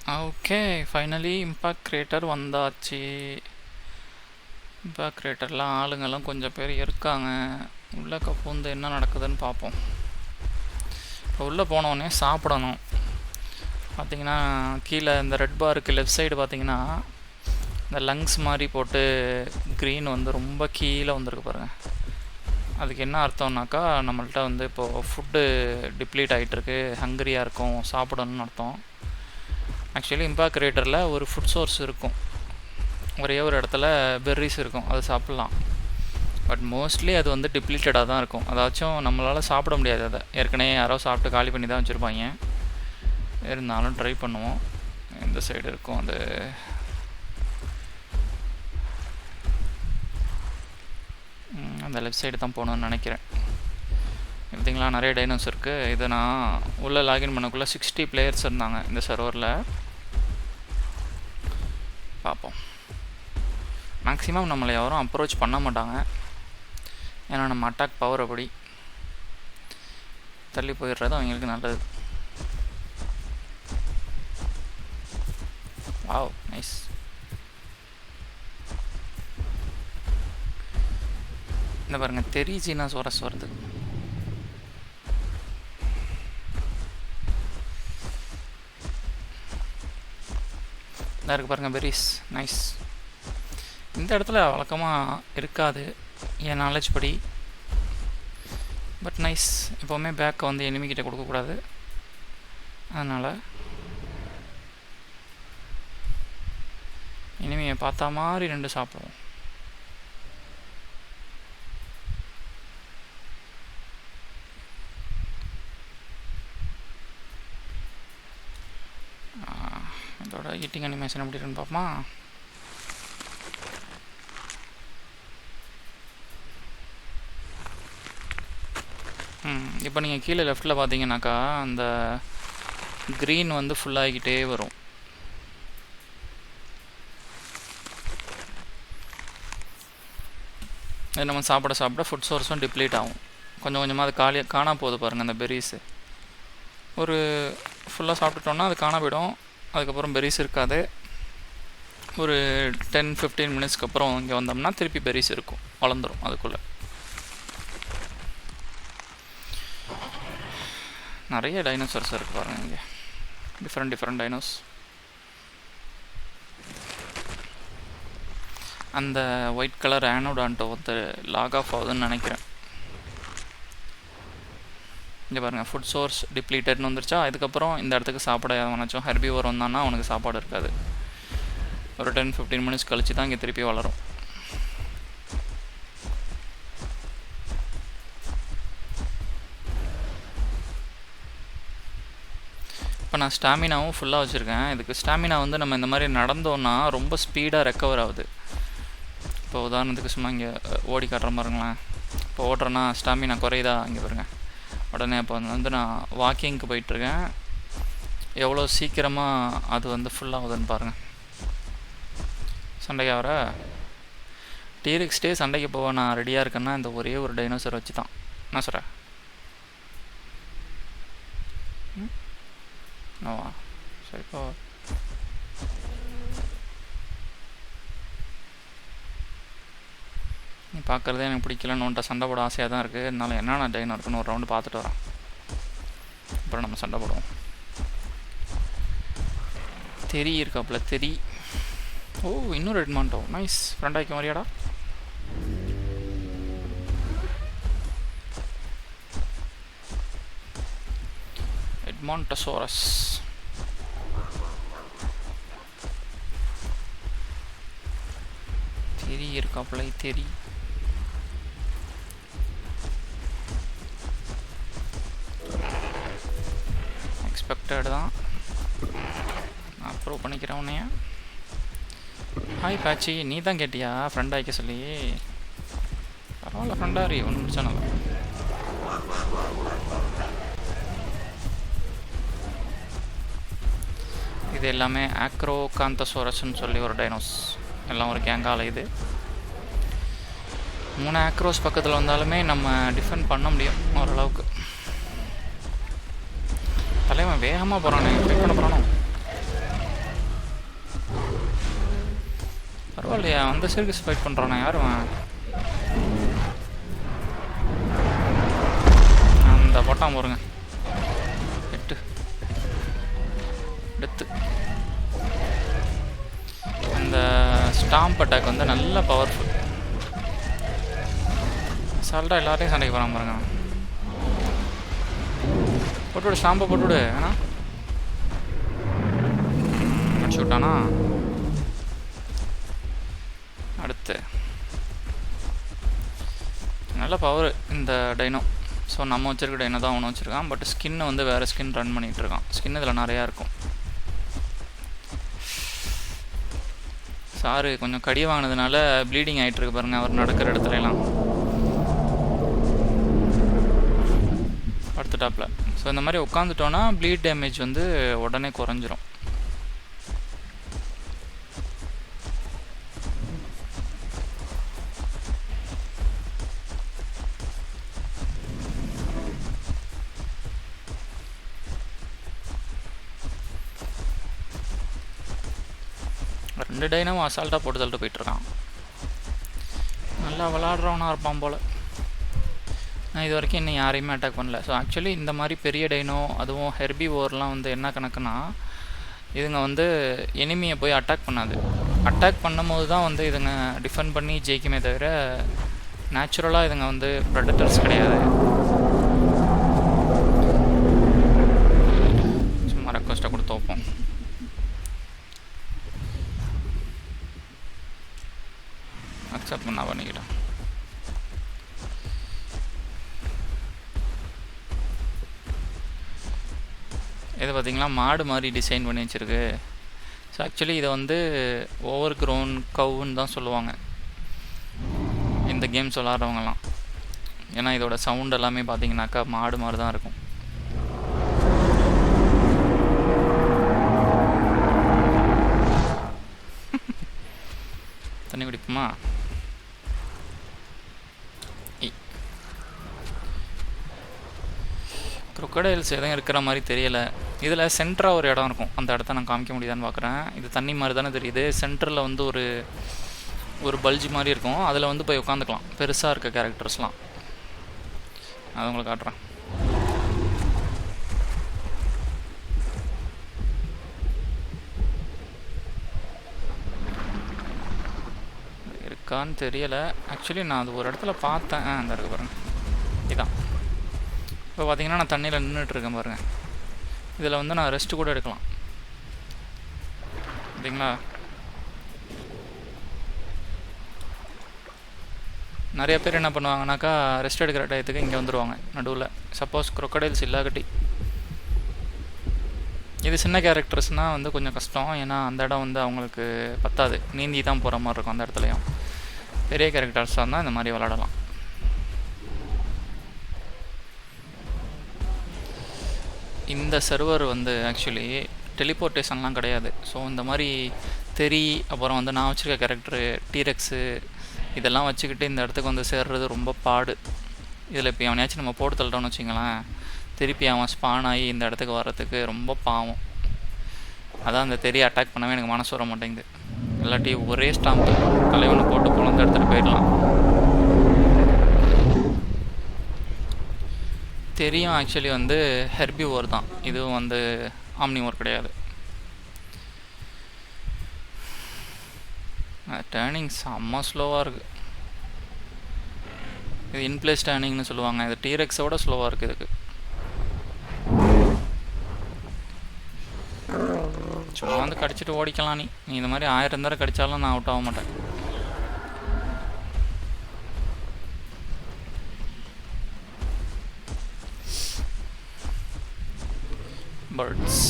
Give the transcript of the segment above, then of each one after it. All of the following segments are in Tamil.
ஓகே, ஃபைனலி இம்பாக்ட் கிரியேட்டர் வந்தாச்சு. இம்பாக்ட் கிரியேட்டர்லாம் ஆளுங்கெல்லாம் கொஞ்சம் பேர் இருக்காங்க. உள்ளே பூந்து என்ன நடக்குதுன்னு பார்ப்போம். இப்போ உள்ளே போனோடனே சாப்பிடணும். பார்த்தீங்கன்னா கீழே இந்த ரெட் பாருக்கு லெஃப்ட் சைடு பார்த்தீங்கன்னா இந்த லங்ஸ் மாதிரி போட்டு க்ரீன் வந்து ரொம்ப கீழே வந்திருக்கு பாருங்கள். அதுக்கு என்ன அர்த்தம்னாக்கா நம்மள்ட்ட வந்து இப்போது ஃபுட்டு டிப்ளீட் ஆகிட்டுருக்கு, ஹங்கரியாக இருக்கும், சாப்பிடணும்னு அர்த்தம். ஆக்சுவலி இம்பாக்ட் கிரியேட்டரில் ஒரு ஃபுட் சோர்ஸ் இருக்கும், ஒரே ஒரு இடத்துல பெர்ரிஸ் இருக்கும், அது சாப்பிட்லாம். பட் மோஸ்ட்லி அது வந்து டிப்ளீட்டடாக தான் இருக்கும். அதாச்சும் நம்மளால் சாப்பிட முடியாது. அதை ஏற்கனவே யாரோ சாப்பிட்டு காலி பண்ணி தான் வச்சுருப்பாங்க. இருந்தாலும் ட்ரை பண்ணுவோம். இந்த சைடு இருக்கும் அது. அந்த லெஃப்ட் சைடு தான் போகணுன்னு நினைக்கிறேன். பார்த்தீங்களா, நிறைய டைனோஸ் இருக்குது. இதை நான் உள்ளே லாகின் பண்ணக்குள்ளே 60 பிளேயர்ஸ் இருந்தாங்க இந்த சர்வரில். பார்ப்போம். மேக்ஸிமம் நம்மளை யாரும் அப்ரோச் பண்ண மாட்டாங்க, ஏன்னா நம்ம அட்டாக் பவர் அப்படி தள்ளி போயிடுறது அவங்களுக்கு நல்லது. Wow, nice. இந்த பாருங்கள், தெரிஞ்சின்னா சோரஸ் வருது. இதாக இருக்குது பாருங்கள், பெரிஸ். நைஸ். இந்த இடத்துல வழக்கமாக இருக்காது என் நாலேஜ் படி. But nice. எப்போவுமே பேக்கை வந்து எனிமிக்கிட்ட கொடுக்கக்கூடாது, அதனால் எனிமியை பார்த்தா மாதிரி 2 சாப்பிடுவோம். இதோட ஈட்டிங் அனிமேஷன் எப்படி இருக்குன்னு பார்ப்போமா? இப்போ நீங்கள் கீழே லெஃப்ட்டில் பார்த்தீங்கன்னாக்கா அந்த க்ரீன் வந்து ஃபுல்லாகிக்கிட்டே வரும். அது நம்ம சாப்பிட சாப்பிட ஃபுட் சோர்ஸும் டிப்ளீட் ஆகும். கொஞ்சம் கொஞ்சமாக அது காணா போகுது பாருங்கள். அந்த பெரிஸு ஒரு ஃபுல்லாக சாப்பிட்டுட்டோன்னா அது காணா போயிடும். அதுக்கப்புறம் பெரிஸ் இருக்காது. ஒரு 10-15 மினிட்ஸ்க்கு அப்புறம் இங்கே வந்தோம்னா திருப்பி பெரிஸ் இருக்கும், வளர்ந்துடும் அதுக்குள்ளே. நிறைய டைனோசர்ஸ் இருக்குது பாருங்கள் இங்கே, டிஃப்ரெண்ட் டைனோஸ். அந்த ஒயிட் கலர் ஆனோடான்ட்டோ வந்து லாக் ஆஃப் ஆகுதுன்னு நினைக்கிறேன். இங்கே பாருங்கள், ஃபுட் சோர்ஸ் டிப்ளீட்டட்னு வந்துருச்சா. அதுக்கப்புறம் இந்த இடத்துக்கு சாப்பிட எவனாச்சும் ஹெர்பிவோர் வந்தான்னா அவனுக்கு சாப்பாடு இருக்காது. ஒரு 10-15 மினிட்ஸ் கழிச்சு தான் இங்கே திருப்பி வளரும். இப்போ நான் ஸ்டாமினாவும் ஃபுல்லாக வச்சுருக்கேன். இதுக்கு ஸ்டாமினா வந்து நம்ம இந்த மாதிரி நடந்தோன்னா ரொம்ப ஸ்பீடாக ரெக்கவர் ஆகுது. இப்போ உதாரணத்துக்கு சும்மா இங்கே ஓடி காட்டுற பாருங்களேன். இப்போ ஓடுறேன்னா ஸ்டாமினா குறையுதா, இங்கே பாருங்கள். உடனே இப்போ வந்து நான் வாக்கிங்க்கு போயிட்டுருக்கேன், எவ்வளோ சீக்கிரமாக அது வந்து ஃபுல்லாகுதுன்னு பாருங்கள். சண்டைக்கு வர டீரெக்ஸ் டே சண்டைக்கு போக நான் ரெடியாக இருக்கேன்னா இந்த ஒரே ஒரு டைனோசர் வச்சு தான். என்ன சொல்கிறேன்? ஓவா, சரி. இப்போ நீ பார்க்குறதே எனக்கு பிடிக்கலன்னு உன்ட்ட சண்டை போட ஆசையாக தான் இருக்குது. அதனால என்னென்ன டைனோ இருக்குன்னு ஒரு ரவுண்டு பார்த்துட்டு வரேன், அப்புறம் நம்ம சண்டை போடுவோம். தெரி இருக்காப்புல, தெரி. ஓ, இன்னொரு எட்மாண்டோ. நைஸ். ஃப்ரெண்ட் ஆகிக்க மாதிரியாடா. எட்மாண்டோசோரஸ். தெரி இருக்காப்புல, தெரி. எக்ஸ்பெக்டட் தான், நான் அப்ரூவ் பண்ணிக்கிறேன் உன்னைய. ஹாய் பேச்சி, நீ தான் கேட்டியா ஃப்ரெண்ட் ஆகிக்க சொல்லி? பரவாயில்ல, ஃப்ரெண்டாக ரீ, ஒன்றும் பிரச்சனை இல்லை. இது எல்லாமே ஆக்ரோகாந்தசோரஸ்ன்னு சொல்லி ஒரு டைனோஸ். எல்லாம் ஒரு கேங்கால. இது 3 ஆக்ரோஸ் பக்கத்தில் வந்தாலுமே நம்ம டிஃபெண்ட் பண்ண முடியும் ஓரளவுக்கு. தலைவன் வேகமாக போகிறானே, ஃபைட் பண்ண போகிறானோ? அந்த சர்க்கஸ் ஃபைட் பண்ணுறானா யாரும்? அந்த போட்டான் பாருங்க, எட்டு டெத்து. இந்த ஸ்டாம்ப் அட்டாக் வந்து நல்ல பவர்ஃபுல். அசால்ட்டாக எல்லாத்தையும் சண்டைக்கு போகிறான் பாருங்க. போட்டுவிடு, ஸ்டாம்பை போட்டுவிடு. ஏன்னா அடிச்சு விட்டானா. அடுத்து நல்ல பவர் இந்த டைனோ. ஸோ நம்ம வச்சுருக்க டைனோ தான் அவனு வச்சுருக்கான். பட் ஸ்கின்னு வந்து வேறு ஸ்கின் ரன் பண்ணிகிட்ருக்கான். ஸ்கின் இதில் நிறையா இருக்கும். சாரு கொஞ்சம் கடி வாங்கினதுனால ப்ளீடிங் ஆகிட்டுருக்கு பாருங்கள் அவர் நடக்கிற இடத்துலலாம். படுத்துட்டாப்பில். ஸோ இந்த மாதிரி உட்காந்துட்டோன்னா ப்ளீட் டேமேஜ் வந்து உடனே குறைஞ்சிரும். ரெண்டு டைனமும் அசால்ட்டாக போட்டு தள்ளிட்டு போயிட்டுருக்கான். நல்லா விளாட்றவனா இருப்பான் போல். நான் இது வரைக்கும் இன்னும் யாரையுமே அட்டாக் பண்ணல. ஸோ ஆக்சுவலி இந்த மாதிரி பெரிய டைனோ, அதுவும் ஹெர்பி ஓர்லாம் வந்து என்ன கணக்குன்னா, இதுங்க வந்து எனிமியை போய் அட்டாக் பண்ணாது. அட்டாக் பண்ணும்போது தான் வந்து இதுங்க டிஃபெண்ட் பண்ணி ஜெயிக்குமே தவிர நேச்சுரலாக இதுங்க வந்து ப்ரெடட்டர்ஸ் கிடையாது. சும்மா ரெக்வஸ்ட்டை கொடுத்து வைப்போம். அக்செப்ட் பண்ணா பண்ணிக்கிட்டேன். இது பார்த்திங்களா மாடு மாதிரி டிசைன் பண்ணி வச்சுருக்கு. ஸோ ஆக்சுவலி இதை வந்து ஓவர் க்ரோன் கவுன்னு தான் சொல்லுவாங்க இந்த கேம்ஸ் விளாட்றவங்கலாம். ஏன்னா இதோட சவுண்ட் எல்லாமே பார்த்திங்கனாக்கா மாடு மாதிரி தான் இருக்கும். தண்ணி குடிப்போமா? க்ரொக்கடைல்ஸ் எதுவும் இருக்கிற மாதிரி தெரியலை. இதில் சென்டராக ஒரு இடம் இருக்கும். அந்த இடத்த நான் காமிக்க முடியுதான்னு பார்க்குறேன். இது தண்ணி மாதிரி தானே தெரியுது. சென்டரில் வந்து ஒரு பல்ஜி மாதிரி இருக்கும். அதில் வந்து போய் உட்காந்துக்கலாம். பெருசாக இருக்க கேரக்டர்ஸ்லாம் அதை உங்களுக்கு காட்டுறேன். இருக்கான்னு தெரியலை. ஆக்சுவலி நான் அது ஒரு இடத்துல பார்த்தேன். அந்த இருக்கு பாருங்கள், இதான். இப்போ பார்த்தீங்கன்னா நான் தண்ணியில் நின்றுட்டுருக்கேன் பாருங்கள். இதில் வந்து நான் ரெஸ்ட்டு கூட எடுக்கலாம். சரிங்களா? நிறைய பேர் என்ன பண்ணுவாங்கனாக்கா ரெஸ்ட் எடுக்கிற டயத்துக்கு இங்கே வந்துடுவாங்க நடுவில். சப்போஸ் க்ரொக்கடைல்ஸ் இல்லாகட்டி. இது சின்ன கேரக்டர்ஸ்னால் வந்து கொஞ்சம் கஷ்டம். ஏன்னா அந்த இடம் வந்து அவங்களுக்கு பத்தாது. நீந்தி தான் போகிற மாதிரி இருக்கும் அந்த இடத்துலையும். பெரிய கேரக்டர்ஸாக இருந்தால் இந்த மாதிரி விளாடலாம். இந்த சர்வர் வந்து ஆக்சுவலி டெலிபோர்ட்டேஷன்லாம் கிடையாது. ஸோ இந்த மாதிரி தெரி, அப்புறம் வந்து நான் வச்சுருக்க கேரக்டரு டீரெக்ஸு, இதெல்லாம் வச்சுக்கிட்டு இந்த இடத்துக்கு வந்து சேர்றது ரொம்ப பாடு. இதில் இப்போ அவனையாச்சும் நம்ம போட்டு தள்ளிட்டோன்னு வச்சுங்களேன், திருப்பி அவன் ஸ்பான் ஆகி இந்த இடத்துக்கு வர்றதுக்கு ரொம்ப பாவம். அதான் அந்த தெரிய அட்டாக் பண்ணவே எனக்கு மனசு வர மாட்டேங்குது. இல்லாட்டி ஒரே ஸ்டாம்பு தலைவனை போட்டு பொழுந்து எடுத்துகிட்டு போயிடலாம். தெரியும் ஆக்சுவலி வந்து ஹெர்பி ஓர் தான். இதுவும் வந்து ஆம்னி ஓர் கிடையாது. டேர்னிங் செம்ம ஸ்லோவாக இருக்குது. இது இன்பிளேஸ் டேர்னிங்னு சொல்லுவாங்க. இது டீரெக்ஸோட ஸ்லோவாக இருக்குது. இதுக்கு சும்மா வந்து கடிச்சிட்டு ஓடிக்கலாம். நீ இந்த மாதிரி 1000 தடவை கடித்தாலும் நான் அவுட் ஆக மாட்டேன். பர்ட்ஸ்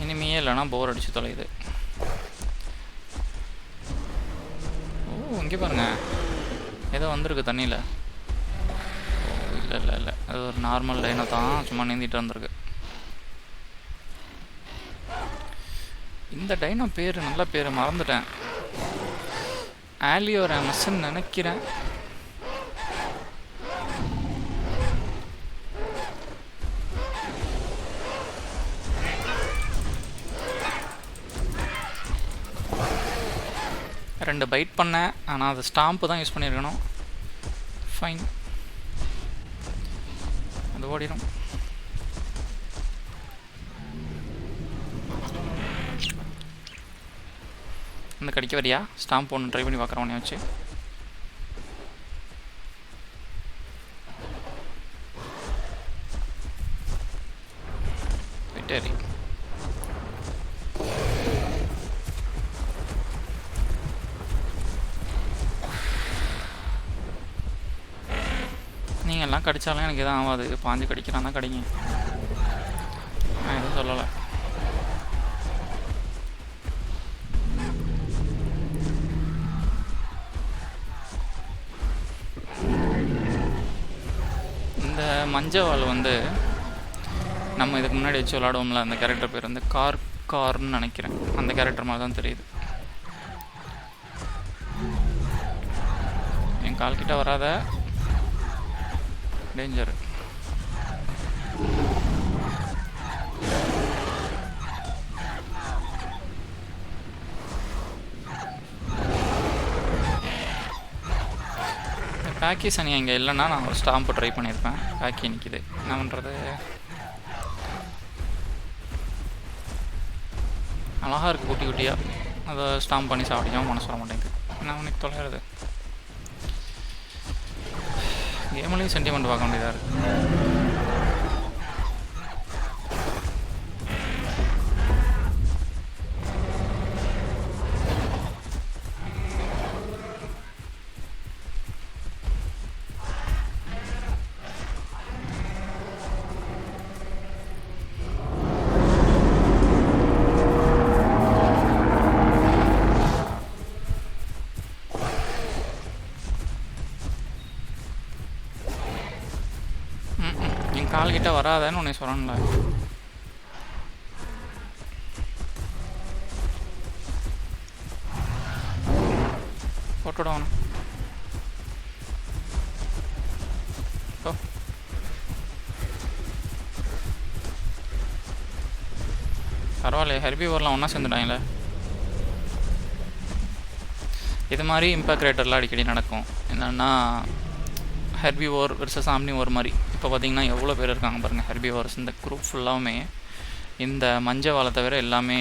இனிமையே இல்லைனா போர் அடிச்சு தொலையுது. ஓ இங்கே பாருங்க, ஏதோ வந்திருக்கு தண்ணியில். ஓ இல்லை இல்லை இல்லை, அது ஒரு நார்மல் லைனை தான், சும்மா நீந்திட்டு வந்திருக்கு. இந்த டைனோ பேர் நல்ல பேர் மறந்துட்டேன். ஆலியோராமஸ்ன்னு நினைக்கிறேன். 2 பைட் பண்ணேன், ஆனால் அது ஸ்டாம்ப்பு தான் யூஸ் பண்ணியிருக்கணும். ஃபைன், அது ஓடிடும். இந்த கடிக்க வரியா? ஸ்டாம்ப் ஒன்று ட்ரை பண்ணி பார்க்குறேன் உடனே வச்சு. விட்டேரி நீங்கள் எல்லாம் கடித்தாலும் எனக்கு எதுவும் ஆகாது. பாஞ்சு கடிக்கிறான் தான் கடிங்க, நான் எதுவும் சொல்லலை. இந்த மஞ்சவாள் வந்து நம்ம இதுக்கு முன்னாடி வச்சு விளாடுவோம்ல, அந்த கேரக்டர் பேர் வந்து கார்ன்னு நினைக்கிறேன். அந்த கேரக்டர் மாதிரி தான் தெரியுது. என் கால்கிட்ட வராத, டேஞ்சர். பேக்கி சனி இங்கே இல்லைன்னா நான் ஒரு ஸ்டாம்பு ட்ரை பண்ணியிருப்பேன். பேக்கி நிற்கிது, என்ன பண்ணுறது? அழகாக இருக்குது குட்டி குட்டியாக, அதை ஸ்டாம்ப் பண்ணி சாப்பிடிக்காமல் மனசு வர மாட்டேங்குது. என்ன உனக்கு தொலைகிறது? கேம்லேயும் சென்டிமெண்ட் பார்க்க வேண்டியதாக இருக்குது. கால்கிட்ட வராதேன்னு உன்னை சொல்லணும்ல. போட்டுவிடணும். ஓ, பரவாயில்லையே, ஹெர்பிவோர்லாம் ஒன்றா சேர்ந்துட்டாங்களே. இது மாதிரி இம்பாக்ட் ரேட்டர்லாம் அடிக்கடி நடக்கும். என்னென்னா ஹெர்பிவோர் வெர்சஸ் ஆம்னிவோர் மாதிரி. இப்போ பார்த்திங்கன்னா எவ்வளோ பேர் இருக்காங்க பாருங்கள் ஹெர்பிவோர்ஸ். இந்த குரூப் ஃபுல்லாமே இந்த மஞ்சவாளை தவிர எல்லாமே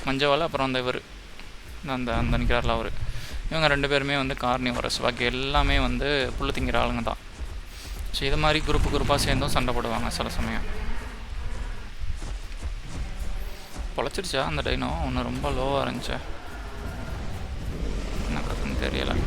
மஞ்சவாளை, அப்புறம் அந்த இவர் அந்த நிற்கிறாரில் அவர், இவங்க 2 பேருமே வந்து கார்னிவரஸ். பாக்கி எல்லாமே வந்து புல்லு திங்கிற ஆளுங்க தான். ஸோ இது மாதிரி குரூப்பாக சேர்ந்தும் சண்டை போடுவாங்க சில சமயம். பொழைச்சிருச்சா அந்த டைனோ? ஒன்று ரொம்ப லோவாக இருந்துச்சு, என்ன கற்றுன்னு தெரியலை.